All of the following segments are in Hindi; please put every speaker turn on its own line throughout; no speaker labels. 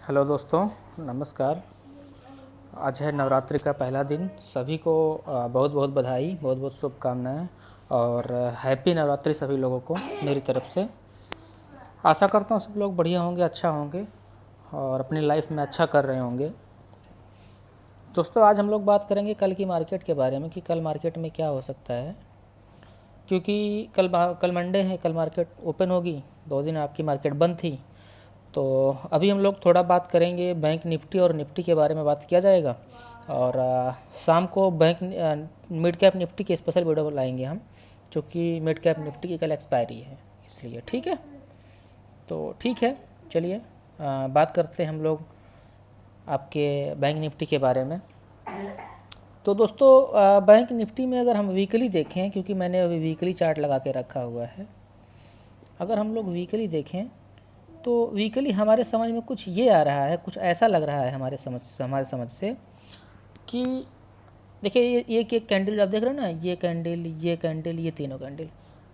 हेलो दोस्तों, नमस्कार। आज है नवरात्रि का पहला दिन। सभी को बहुत बहुत बधाई, बहुत बहुत शुभकामनाएं और हैप्पी नवरात्रि सभी लोगों को मेरी तरफ से। आशा करता हूँ सब लोग बढ़िया होंगे, अच्छा होंगे और अपनी लाइफ में अच्छा कर रहे होंगे। दोस्तों, आज हम लोग बात करेंगे कल की मार्केट के बारे में कि कल मार्केट में क्या हो सकता है, क्योंकि कल मंडे है, कल मार्केट ओपन होगी। 2 दिन आपकी मार्केट बंद थी। तो अभी हम लोग थोड़ा बात करेंगे बैंक निफ्टी और निफ्टी के बारे में बात किया जाएगा और शाम को बैंक मिड कैप निफ्टी की स्पेशल वीडियो लाएंगे हम, क्योंकि मिड कैप निफ्टी की कल एक्सपायरी है, इसलिए। ठीक है, तो ठीक है, चलिए बात करते हैं हम लोग आपके बैंक निफ्टी के बारे में। तो दोस्तों, बैंक निफ्टी में अगर हम वीकली देखें, क्योंकि मैंने अभी वीकली चार्ट लगा के रखा हुआ है, अगर हम लोग वीकली देखें तो वीकली हमारे समझ में कुछ ये आ रहा है, कुछ ऐसा लग रहा है हमारे समझ से कि देखिए, ये एक कैंडल आप देख रहे हैं ना, ये कैंडल, ये कैंडल, ये तीनों कैंडल,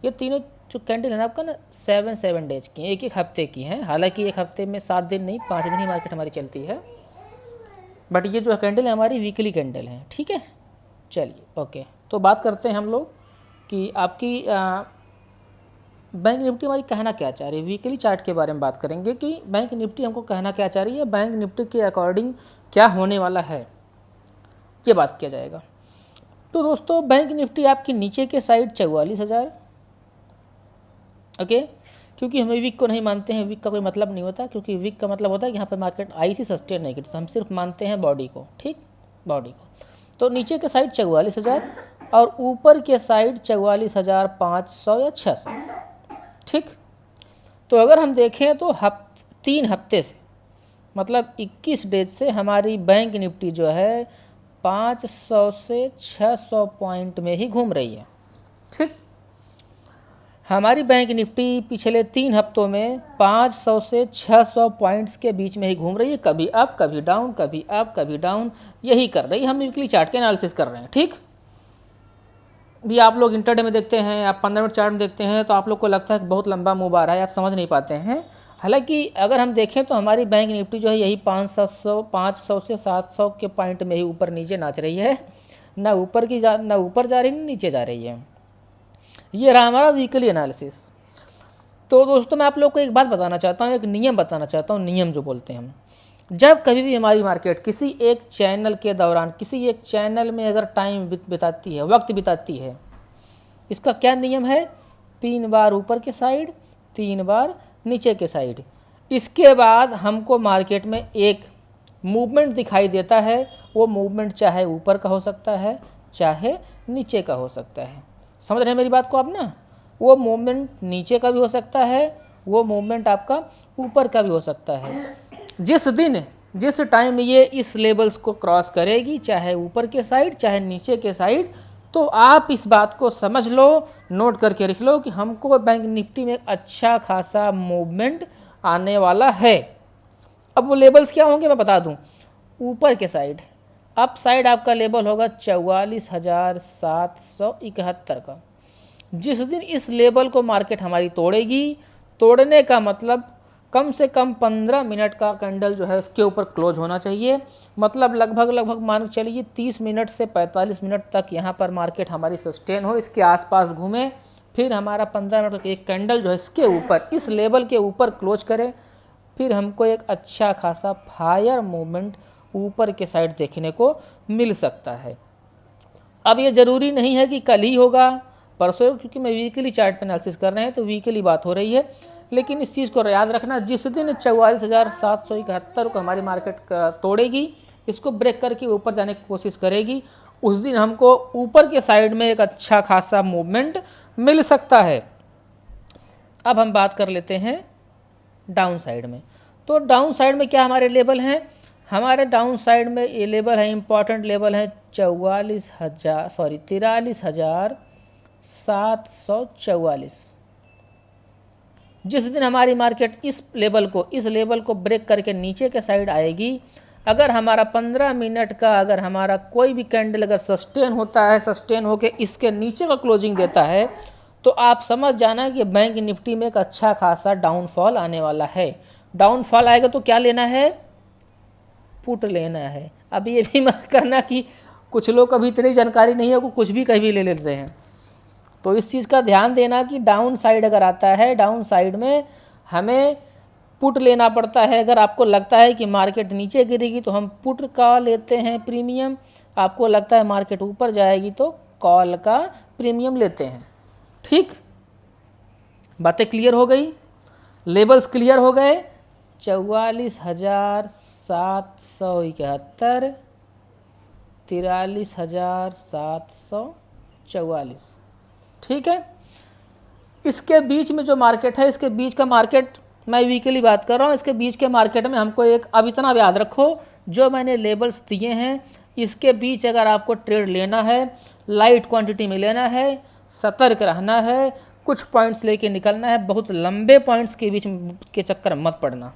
ये तीनों जो कैंडल है ना आपका ना 7 डेज की, एक हफ्ते की हैं। हालांकि एक हफ्ते में 7 दिन नहीं, 5 दिन ही मार्केट हमारी चलती है, बट ये जो कैंडल है हमारी वीकली कैंडल है। ठीक है, चलिए ओके। तो बात करते हैं हम लोग कि आपकी बैंक निफ्टी हमारी कहना क्या चाह रही है। वीकली चार्ट के बारे में बात करेंगे कि बैंक निफ्टी हमको कहना क्या चाह रही है, बैंक निफ्टी के अकॉर्डिंग क्या होने वाला है, ये बात किया जाएगा। तो दोस्तों, बैंक निफ्टी आपकी नीचे के साइड 44,000, ओके। क्योंकि हमें वीक को नहीं मानते हैं, वीक का कोई मतलब नहीं होता, क्योंकि वीक का मतलब होता है कि यहाँ पर मार्केट आई थी, सस्टेन नहीं करती, तो हम सिर्फ मानते हैं बॉडी को, ठीक, बॉडी को। तो नीचे के साइड 44,000 और ऊपर के साइड 44,500 या 600, ठीक। तो अगर हम देखें तो 3 हफ्ते से, मतलब 21 डेज से हमारी बैंक निफ्टी जो है 500 से 600 पॉइंट में ही घूम रही है, ठीक। हमारी बैंक निफ्टी पिछले 3 हफ्तों में 500 से 600 पॉइंट्स के बीच में ही घूम रही है, कभी अप कभी डाउन, कभी अप कभी डाउन, यही कर रही है। हम वीकली चार्ट के एनालिसिस कर रहे हैं, ठीक। भी आप लोग इंटरडे में देखते हैं, आप 15 मिनट चार्ट में देखते हैं, तो आप लोग को लगता है कि बहुत लंबा मूव आ रहा है, आप समझ नहीं पाते हैं। हालांकि अगर हम देखें तो हमारी बैंक निफ्टी जो है यही 500 से 700 के पॉइंट में ही ऊपर नीचे नाच रही है, ना ऊपर जा रही, ना नीचे जा रही है। ये रहा हमारा वीकली एनालिसिस। तो दोस्तों, मैं आप लोग को एक बात बताना चाहता हूँ, एक नियम बताना चाहता हूँ, नियम जो बोलते हैं हम। जब कभी भी हमारी मार्केट किसी एक चैनल के दौरान, किसी एक चैनल में अगर टाइम बिताती है, वक्त बिताती है, इसका क्या नियम है? 3 बार ऊपर के साइड, 3 बार नीचे के साइड। इसके बाद हमको मार्केट में एक मूवमेंट दिखाई देता है, वो मूवमेंट चाहे ऊपर का हो सकता है, चाहे नीचे का हो सकता है। समझ रहे हैं मेरी बात को आप ना? वो मूवमेंट नीचे का भी हो सकता है, वो मूवमेंट आपका ऊपर का भी हो सकता है। जिस टाइम ये इस लेवल्स को क्रॉस करेगी, चाहे ऊपर के साइड चाहे नीचे के साइड, तो आप इस बात को समझ लो, नोट करके रख लो कि हमको बैंक निफ्टी में अच्छा खासा मूवमेंट आने वाला है। अब वो लेवल्स क्या होंगे मैं बता दूं। ऊपर के साइड, अप साइड आपका लेवल होगा 44,771 का। जिस दिन इस लेवल को मार्केट हमारी तोड़ेगी, तोड़ने का मतलब कम से कम 15 मिनट का कैंडल जो है उसके ऊपर क्लोज होना चाहिए। मतलब लगभग मान के चलिए 30 मिनट से 45 मिनट तक यहाँ पर मार्केट हमारी सस्टेन हो, इसके आसपास घूमे, फिर हमारा 15 मिनट का एक कैंडल जो है इसके ऊपर, इस लेवल के ऊपर क्लोज करे, फिर हमको एक अच्छा खासा फायर मूवमेंट ऊपर के साइड देखने को मिल सकता है। अब ये ज़रूरी नहीं है कि कल ही होगा, परसों, क्योंकि मैं वीकली चार्ट पर एनालिसिस कर रहे हैं तो वीकली बात हो रही है। लेकिन इस चीज़ को याद रखना, जिस दिन 44,771 को हमारी मार्केट तोड़ेगी, इसको ब्रेक करके ऊपर जाने की कोशिश करेगी, उस दिन हमको ऊपर के साइड में एक अच्छा खासा मूवमेंट मिल सकता है। अब हम बात कर लेते हैं डाउन साइड में। तो डाउन साइड में क्या हमारे लेवल हैं? हमारे डाउन साइड में ये लेवल है, इंपॉर्टेंट लेवल है 43,744। जिस दिन हमारी मार्केट इस लेवल को ब्रेक करके नीचे के साइड आएगी, अगर हमारा 15 मिनट का अगर हमारा कोई भी कैंडल अगर सस्टेन होता है, सस्टेन होके इसके नीचे का क्लोजिंग देता है, तो आप समझ जाना कि बैंक निफ्टी में एक अच्छा खासा डाउनफॉल आने वाला है। डाउनफॉल आएगा तो क्या लेना है? पुट लेना है। अब ये भी मत करना कि कुछ लोग कभी इतनी जानकारी नहीं है वो कुछ भी कभी ले लेते हैं। तो इस चीज़ का ध्यान देना कि डाउन साइड अगर आता है, डाउन साइड में हमें पुट लेना पड़ता है। अगर आपको लगता है कि मार्केट नीचे गिरेगी तो हम पुट का लेते हैं प्रीमियम, आपको लगता है मार्केट ऊपर जाएगी तो कॉल का प्रीमियम लेते हैं। ठीक, बातें क्लियर हो गई, लेबल्स क्लियर हो गए। 44,771, 43,744। ठीक है, इसके बीच में जो मार्केट है, इसके बीच का मार्केट मैं वीकली बात कर रहा हूँ, इसके बीच के मार्केट में हमको एक, अब इतना याद रखो जो मैंने लेबल्स दिए हैं इसके बीच अगर आपको ट्रेड लेना है, लाइट क्वांटिटी में लेना है, सतर्क रहना है, कुछ पॉइंट्स लेके निकलना है, बहुत लंबे पॉइंट्स के बीच के चक्कर मत पड़ना।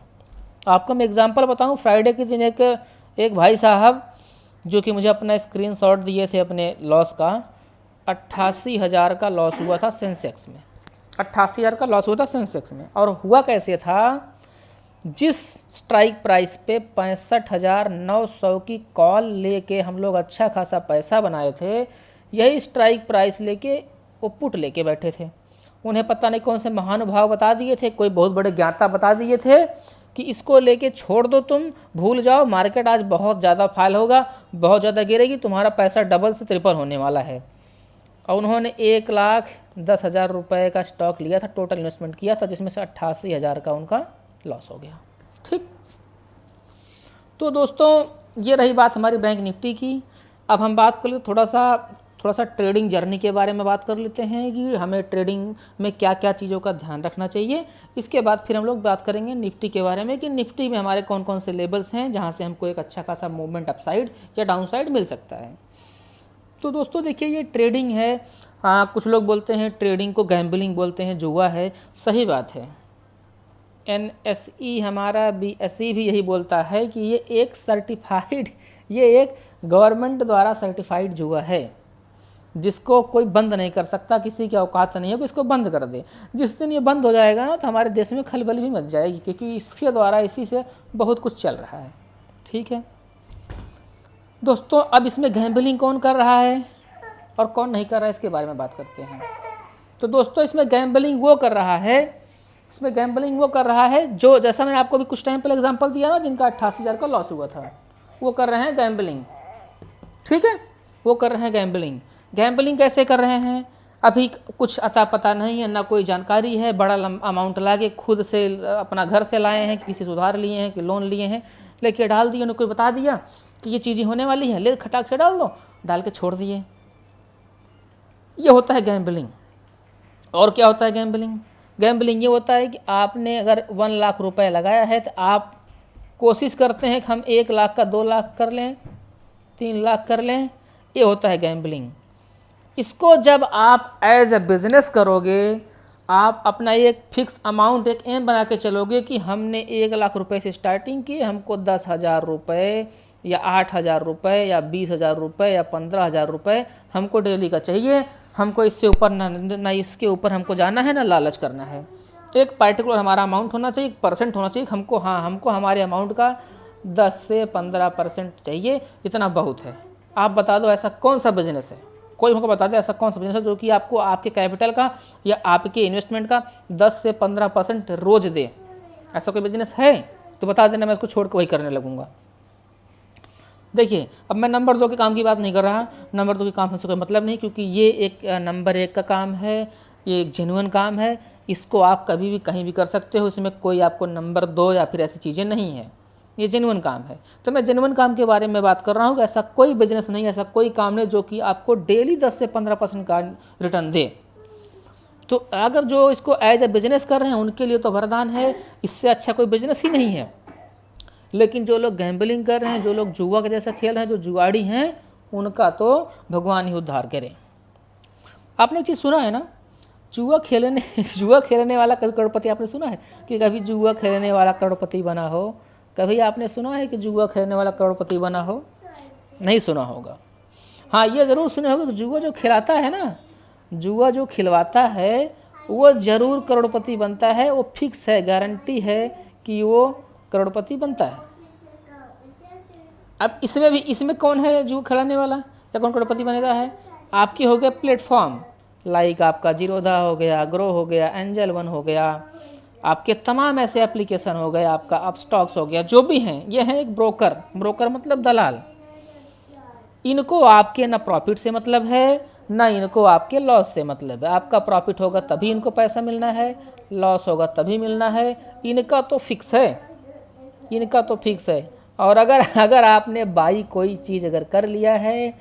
आपको मैं एग्जांपल बताऊं, फ्राइडे के दिन एक भाई साहब जो कि मुझे अपना स्क्रीनशॉट दिए थे अपने लॉस का, 88,000 का लॉस हुआ था सेंसेक्स में, 88,000 का लॉस हुआ था सेंसेक्स में। और हुआ कैसे था, जिस स्ट्राइक प्राइस पे 65,900 की कॉल लेके हम लोग अच्छा खासा पैसा बनाए थे, यही स्ट्राइक प्राइस लेके वो पुट लेके बैठे थे। उन्हें पता नहीं कौन से महानुभाव बता दिए थे, कोई बहुत बड़े ज्ञाता बता दिए थे कि इसको लेके छोड़ दो, तुम भूल जाओ, मार्केट आज बहुत ज़्यादा फॉल होगा, बहुत ज़्यादा गिरेगी, तुम्हारा पैसा डबल से ट्रिपल होने वाला है। और उन्होंने 1,10,000 रुपये का स्टॉक लिया था, टोटल इन्वेस्टमेंट किया था, जिसमें से 88,000 का उनका लॉस हो गया। ठीक, तो दोस्तों ये रही बात हमारी बैंक निफ्टी की। अब हम बात कर ले थोड़ा सा ट्रेडिंग जर्नी के बारे में बात कर लेते हैं कि हमें ट्रेडिंग में क्या क्या चीज़ों का ध्यान रखना चाहिए। इसके बाद फिर हम लोग बात करेंगे निफ्टी के बारे में कि निफ्टी में हमारे कौन कौन से लेवल्स हैं जहाँ से हमको एक अच्छा खासा मूवमेंट अपसाइड या डाउन साइड मिल सकता है। तो दोस्तों देखिए, ये ट्रेडिंग है, कुछ लोग बोलते हैं ट्रेडिंग को गैम्बलिंग बोलते हैं, जुआ है, सही बात है। NSE हमारा BSE भी यही बोलता है कि ये एक सर्टिफाइड, ये एक गवर्नमेंट द्वारा सर्टिफाइड जुआ है जिसको कोई बंद नहीं कर सकता, किसी की औकात नहीं है कि इसको बंद कर दे। जिस दिन ये बंद हो जाएगा ना तो हमारे देश में खलबली भी मच जाएगी, क्योंकि इसके द्वारा, इसी से बहुत कुछ चल रहा है। ठीक है दोस्तों, अब इसमें गैम्बलिंग कौन कर रहा है और कौन नहीं कर रहा है इसके बारे में बात करते हैं। तो दोस्तों इसमें गैम्बलिंग वो कर रहा है, जो, जैसा मैंने आपको भी कुछ टाइम पहले एग्जांपल दिया ना, जिनका 88,000 का लॉस हुआ था, वो कर रहे हैं गैम्बलिंग। ठीक है, वो कर रहे हैं गैम्बलिंग। गैम्बलिंग कैसे कर रहे हैं, अभी कुछ अता पता नहीं है, ना कोई जानकारी है, बड़ा अमाउंट लाके खुद से अपना घर से लाए हैं, किसी से उधार लिए हैं कि लोन लिए हैं, लेके डाल दिए, उन्हें कोई बता दिया कि ये चीज़ें होने वाली हैं, ले खटाक से डाल दो, डाल के छोड़ दिए। ये होता है गैम्बलिंग। और क्या होता है गैम्बलिंग? गैम्बलिंग ये होता है कि आपने अगर 1 लाख रुपए लगाया है तो आप कोशिश करते हैं कि हम 1 लाख का 2 लाख कर लें, 3 लाख कर लें। ये होता है गैम्बलिंग। इसको जब आप एज ए बिज़नेस करोगे, आप अपना एक फिक्स अमाउंट, एक एम बना के चलोगे कि हमने 1 लाख रुपए से स्टार्टिंग की, हमको 10,000 रुपये या 8,000 रुपये या 20,000 रुपये या 15,000 रुपये हमको डेली का चाहिए, हमको इससे ऊपर ना इसके ऊपर हमको जाना है, ना लालच करना है। एक पर्टिकुलर हमारा अमाउंट होना चाहिए, 1% होना चाहिए हमको, हमको हमारे अमाउंट का 10 से 15% चाहिए, इतना बहुत है। आप बता दो ऐसा कौन सा बिजनेस है, कोई हमको बता दे ऐसा कौन सा बिजनेस है जो कि आपको आपके कैपिटल का या आपके इन्वेस्टमेंट का 10 से 15% रोज दे। ऐसा कोई बिजनेस है तो बता देना, मैं इसको छोड़ के वही करने लगूंगा। देखिए, अब मैं नंबर 2 के काम की बात नहीं कर रहा, नंबर 2 के काम से कोई मतलब नहीं, क्योंकि ये एक नंबर 1 का काम है, ये एक जेन्युइन काम है, इसको आप कभी भी कहीं भी कर सकते हो, इसमें कोई आपको नंबर 2 या फिर ऐसी चीज़ें नहीं है, ये जेन्युइन काम है। तो मैं जेन्युइन काम के बारे में बात कर रहा हूँ कि ऐसा कोई बिजनेस नहीं, ऐसा कोई काम नहीं जो कि आपको डेली 10 से 15% का रिटर्न दे। तो अगर जो इसको एज ए बिजनेस कर रहे हैं उनके लिए तो वरदान है, इससे अच्छा कोई बिजनेस ही नहीं है। लेकिन जो लोग गैम्बलिंग कर रहे हैं, जो लोग जुआ के जैसा खेल रहे हैं, जो जुआड़ी हैं, उनका तो भगवान ही उद्धार करे। आपने एक चीज़ सुना है ना, जुआ खेलने वाला कभी करोड़पति आपने सुना है कि कभी जुआ खेलने वाला करोड़पति बना हो? कभी आपने सुना है कि जुआ खेलने वाला करोड़पति बना हो? नहीं सुना होगा। हाँ, ये ज़रूर सुने होगा कि जुआ जो खिलाता है ना, जुआ जो खिलवाता है वो ज़रूर करोड़पति बनता है, वो फिक्स है, गारंटी है कि वो करोड़पति बनता है। अब इसमें कौन है जो खिलाने वाला या कौन करोड़पति बनेगा है? आपकी हो गया प्लेटफॉर्म, लाइक आपका जीरोधा हो गया, ग्रो हो गया, एंजल वन हो गया, आपके तमाम ऐसे एप्लीकेशन हो गए, आपका अपस्टॉक्स हो गया, जो भी हैं ये हैं एक ब्रोकर। ब्रोकर मतलब दलाल। इनको आपके ना प्रॉफिट से मतलब है, ना इनको आपके लॉस से मतलब है। आपका प्रॉफिट होगा तभी इनको पैसा मिलना है, लॉस होगा तभी मिलना है। इनका तो फिक्स है, इनका तो फिक्स है। और अगर आपने बाई कोई चीज़ अगर कर लिया है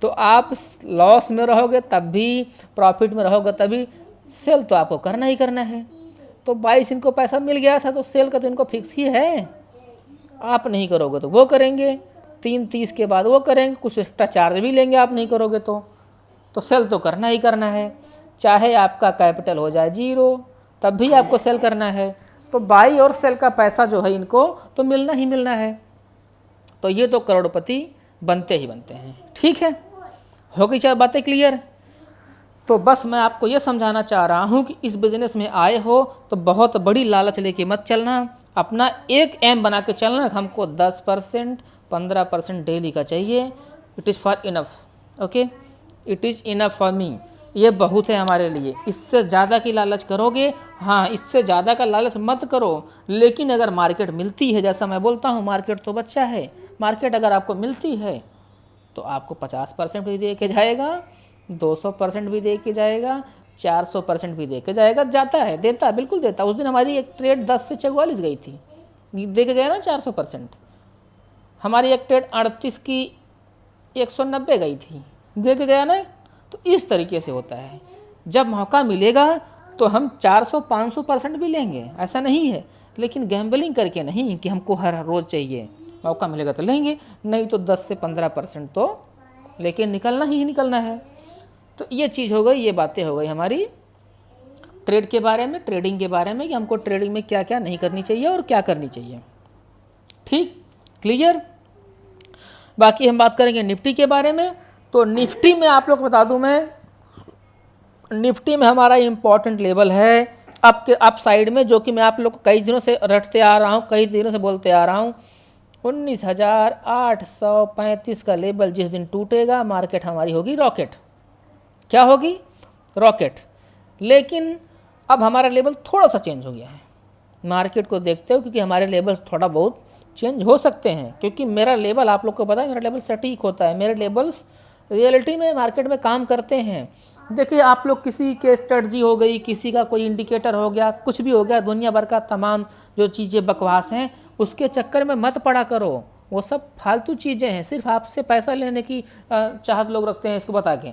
तो आप लॉस में रहोगे तब भी, प्रॉफिट में रहोगे तभी, सेल तो आपको करना ही करना है। तो 22 इनको पैसा मिल गया था तो सेल का तो इनको फिक्स ही है। आप नहीं करोगे तो वो करेंगे, 3:30 के बाद वो करेंगे, कुछ एक्स्ट्रा चार्ज भी लेंगे आप नहीं करोगे तो सेल तो करना ही करना है। चाहे आपका कैपिटल हो जाए 0 तब भी आपको सेल करना है। तो बाई और सेल का पैसा जो है इनको तो मिलना ही मिलना है। तो ये तो करोड़पति बनते ही बनते हैं। ठीक है, हो गई चार बातें क्लियर? तो बस मैं आपको ये समझाना चाह रहा हूँ कि इस बिज़नेस में आए हो तो बहुत बड़ी लालच लेके मत चलना। अपना एक एम बना के चलना, हमको 10% 15% डेली का चाहिए। It is for enough, okay, it is enough for me, ये बहुत है हमारे लिए। इससे ज़्यादा की लालच करोगे, हाँ इससे ज़्यादा का लालच मत करो। लेकिन अगर मार्केट मिलती है, जैसा मैं बोलता हूँ मार्केट तो बच्चा है, मार्केट अगर आपको मिलती है तो आपको 50% भी दे के जाएगा, 200% भी दे के जाएगा, 400% भी दे के जाएगा। जाता है, देता है, बिल्कुल देता। उस दिन हमारी एक ट्रेड 10 से 44 गई थी, दे के गया ना 400%। हमारी एक ट्रेड 38 की 190 गई थी, दे के गया ना। तो इस तरीके से होता है, जब मौका मिलेगा तो हम 400-500% भी लेंगे, ऐसा नहीं है। लेकिन गैम्बलिंग करके नहीं कि हमको हर रोज़ चाहिए, मौका मिलेगा तो लेंगे, नहीं तो 10 से 15% तो लेके निकलना ही निकलना है। तो ये चीज़ हो गई, ये बातें हो गई हमारी ट्रेड के बारे में, ट्रेडिंग के बारे में, कि हमको ट्रेडिंग में क्या क्या नहीं करनी चाहिए और क्या करनी चाहिए। ठीक, क्लियर? बाकी हम बात करेंगे निफ्टी के बारे में। तो निफ्टी में आप लोग बता दूं मैं, निफ्टी में हमारा इम्पॉर्टेंट लेवल है अप साइड में, जो कि मैं आप लोग को कई दिनों से रटते आ रहा हूँ, कई दिनों से बोलते आ रहा हूँ। 19,835 का लेवल जिस दिन टूटेगा, मार्केट हमारी होगी रॉकेट। क्या होगी? रॉकेट। लेकिन अब हमारा लेवल थोड़ा सा चेंज हो गया है, मार्केट को देखते हो, क्योंकि हमारे लेवल्स थोड़ा बहुत चेंज हो सकते हैं। क्योंकि मेरा लेवल आप लोग को पता है, मेरा लेवल सटीक होता है, मेरे लेवल्स रियलिटी में मार्केट में काम करते हैं। देखिए आप लोग, किसी के स्ट्रेटजी हो गई, किसी का कोई इंडिकेटर हो गया, कुछ भी हो गया, दुनिया भर का तमाम जो चीज़ें बकवास हैं, उसके चक्कर में मत पड़ा करो। वो सब फालतू चीज़ें हैं, सिर्फ आपसे पैसा लेने की चाहत लोग रखते हैं। इसको बता के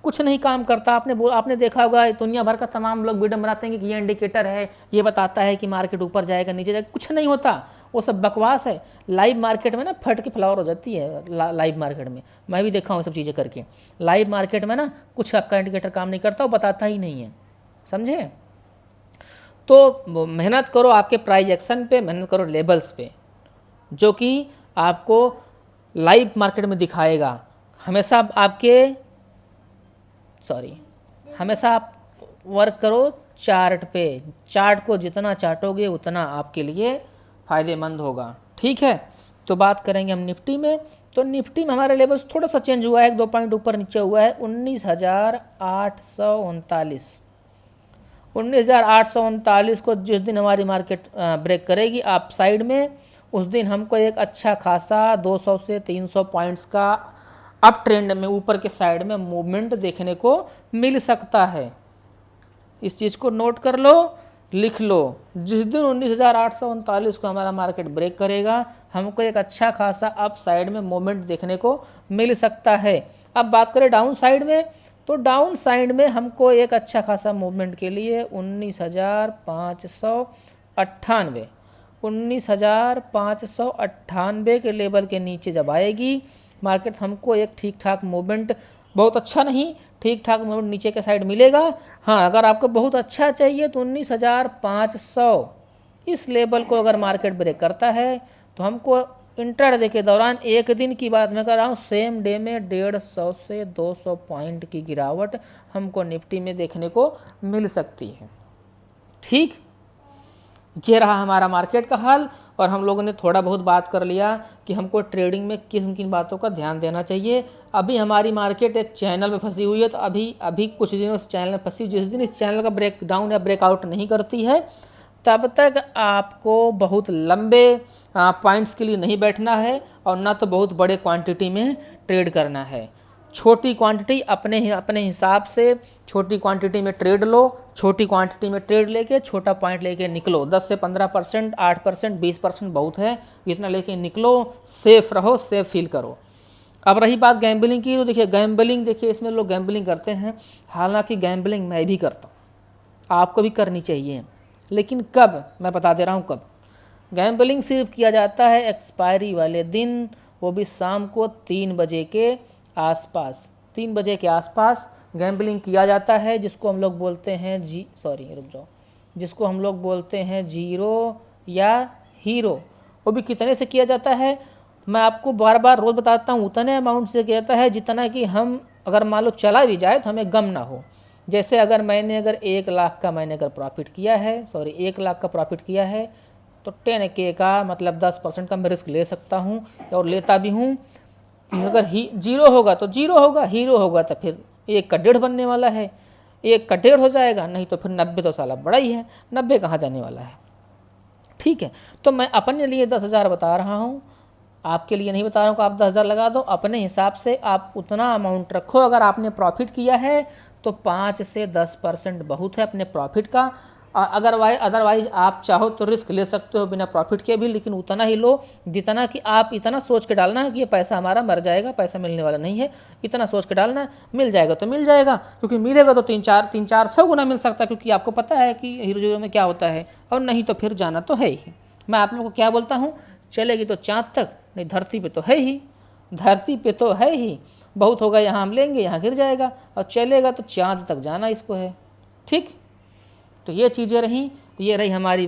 कुछ नहीं काम करता। आपने देखा होगा, दुनिया भर का तमाम लोग वीडियो बनाते हैं कि ये इंडिकेटर है, ये बताता है कि मार्केट ऊपर जाएगा नीचे जाएगा। कुछ नहीं होता, वो सब बकवास है। लाइव मार्केट में ना फट के फ्लावर हो जाती है। लाइव मार्केट में मैं भी देखा हूँ सब चीज़ें करके। लाइव मार्केट में ना कुछ आपका इंडिकेटर काम नहीं करता, वो बताता ही नहीं है, समझे? तो मेहनत करो आपके प्राइस एक्शन पे, मेहनत करो लेबल्स पे, जो कि आपको लाइव मार्केट में दिखाएगा। हमेशा आप वर्क करो चार्ट पे। चार्ट को जितना चाटोगे उतना आपके लिए फ़ायदेमंद होगा। ठीक है, तो बात करेंगे हम निफ्टी में। तो निफ्टी में हमारा लेवल्स थोड़ा सा चेंज हुआ है, 1-2 पॉइंट ऊपर नीचे हुआ है। 19,839 को जिस दिन हमारी मार्केट ब्रेक करेगी आप साइड में, उस दिन हमको एक अच्छा खासा 200 से 300 पॉइंट्स का अप ट्रेंड में ऊपर के साइड में मूवमेंट देखने को मिल सकता है। इस चीज़ को नोट कर लो, लिख लो। जिस दिन 19,839 को हमारा मार्केट ब्रेक करेगा, हमको एक अच्छा खासा अप साइड में मूवमेंट देखने को मिल सकता है। अब बात करें डाउन साइड में, तो डाउन साइड में हमको एक अच्छा खासा मूवमेंट के लिए 19,598 के लेवल के नीचे जब आएगी मार्केट, हमको एक ठीक ठाक मूवमेंट, बहुत अच्छा नहीं, ठीक ठाक मूवमेंट नीचे के साइड मिलेगा। हाँ, अगर आपको बहुत अच्छा चाहिए तो 19,500 इस लेवल को अगर मार्केट ब्रेक करता है तो हमको इंट्राडे के दौरान, एक दिन की बात मैं कर रहा हूँ, सेम डे में 150 से 200 पॉइंट की गिरावट हमको निफ्टी में देखने को मिल सकती है। ठीक, ये रहा हमारा मार्केट का हाल। और हम लोगों ने थोड़ा बहुत बात कर लिया कि हमको ट्रेडिंग में किन किन बातों का ध्यान देना चाहिए। अभी हमारी मार्केट एक चैनल में फंसी हुई है, तो अभी कुछ दिनों से चैनल में फंसी हुई। जिस दिन इस चैनल का ब्रेकडाउन या ब्रेकआउट नहीं करती है तब तक आपको बहुत लंबे पॉइंट्स के लिए नहीं बैठना है और ना तो बहुत बड़े क्वांटिटी में ट्रेड करना है। छोटी क्वांटिटी अपने हिसाब से छोटी क्वांटिटी में ट्रेड लो, छोटी क्वांटिटी में ट्रेड लेके छोटा पॉइंट लेके निकलो। 10 से 15%, 8%, 20% बहुत है, इतना लेके निकलो, सेफ रहो, सेफ फील करो। अब रही बात गैम्बलिंग की, तो देखिए गैम्बलिंग, देखिए इसमें लोग गैम्बलिंग करते हैं, हालांकि गैम्बलिंग मैं भी करता हूँ, आपको भी करनी चाहिए, लेकिन कब, मैं बता दे रहा हूँ कब। गैम्बलिंग सिर्फ किया जाता है एक्सपायरी वाले दिन, वो भी शाम को 3 बजे के आसपास। 3 बजे के आसपास गैम्बलिंग किया जाता है, जिसको हम लोग बोलते हैं जिसको हम लोग बोलते हैं जीरो या हीरो। वो भी कितने से किया जाता है, मैं आपको बार बार रोज़ बताता हूँ, उतने अमाउंट से किया जाता है जितना कि हम अगर मान लो चला भी जाए तो हमें गम ना हो। जैसे अगर मैंने 1 लाख का मैंने अगर प्रॉफिट किया है, 1 लाख का प्रॉफिट किया है, तो 10K का मतलब 10% का मैं रिस्क ले सकता हूँ और लेता भी हूँ। अगर जीरो होगा तो जीरो होगा, हीरो होगा तो फिर 1 का 1.5 बनने वाला है, 1 का 1.5 हो जाएगा, नहीं तो फिर 90 तो साला बड़ा ही है, 90 कहाँ जाने वाला है। ठीक है, तो मैं अपने लिए 10,000 बता रहा हूँ, आपके लिए नहीं बता रहा हूँ कि आप 10,000 लगा दो। अपने हिसाब से आप उतना अमाउंट रखो। अगर आपने प्रॉफिट किया है तो 5 से 10% बहुत है अपने प्रॉफिट का। अदरवाइज आप चाहो तो रिस्क ले सकते हो बिना प्रॉफिट के भी, लेकिन उतना ही लो जितना कि आप इतना सोच के डालना है कि ये पैसा हमारा मर जाएगा, पैसा मिलने वाला नहीं है। इतना सोच के डालना, मिल जाएगा तो मिल जाएगा, क्योंकि मिलेगा तो 300-400 गुना मिल सकता है, क्योंकि आपको पता है कि हीरो जीरो में क्या होता है, और नहीं तो फिर जाना तो है ही। मैं आप लोगों को क्या बोलता हूँ, चलेगी तो चाँद तक, नहीं धरती पे तो है ही, धरती पे तो है ही। बहुत होगा यहाँ हम लेंगे, यहाँ गिर जाएगा, और चलेगा तो चाँद तक जाना इसको है। ठीक, तो ये चीज़ें रहीं, ये रही हमारी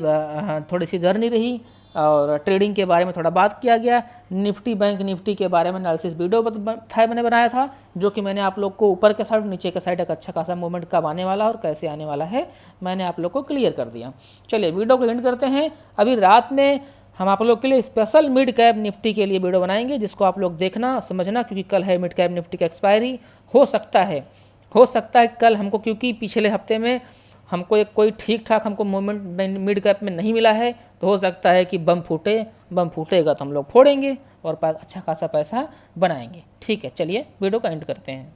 थोड़ी सी जर्नी रही, और ट्रेडिंग के बारे में थोड़ा बात किया गया। निफ्टी बैंक निफ्टी के बारे में एनालिसिस वीडियो मैंने बनाया था, जो कि मैंने आप लोग को ऊपर के साइड नीचे के साइड एक अच्छा खासा मूवमेंट कब आने वाला और कैसे आने वाला है मैंने आप लोग को क्लियर कर दिया। चलिए वीडियो को एंड करते हैं। अभी रात में हम आप लोग के लिए स्पेशल मिड कैप निफ्टी के लिए वीडियो बनाएंगे, जिसको आप लोग देखना समझना, क्योंकि कल है मिड कैप निफ्टी की एक्सपायरी। हो सकता है कल हमको, क्योंकि पिछले हफ्ते में हमको कोई ठीक ठाक हमको मूवमेंट मिड कैप में नहीं मिला है, तो हो सकता है कि बम फूटेगा तो हम लोग फोड़ेंगे और अच्छा खासा पैसा बनाएंगे। ठीक है, चलिए वीडियो को एंड करते हैं।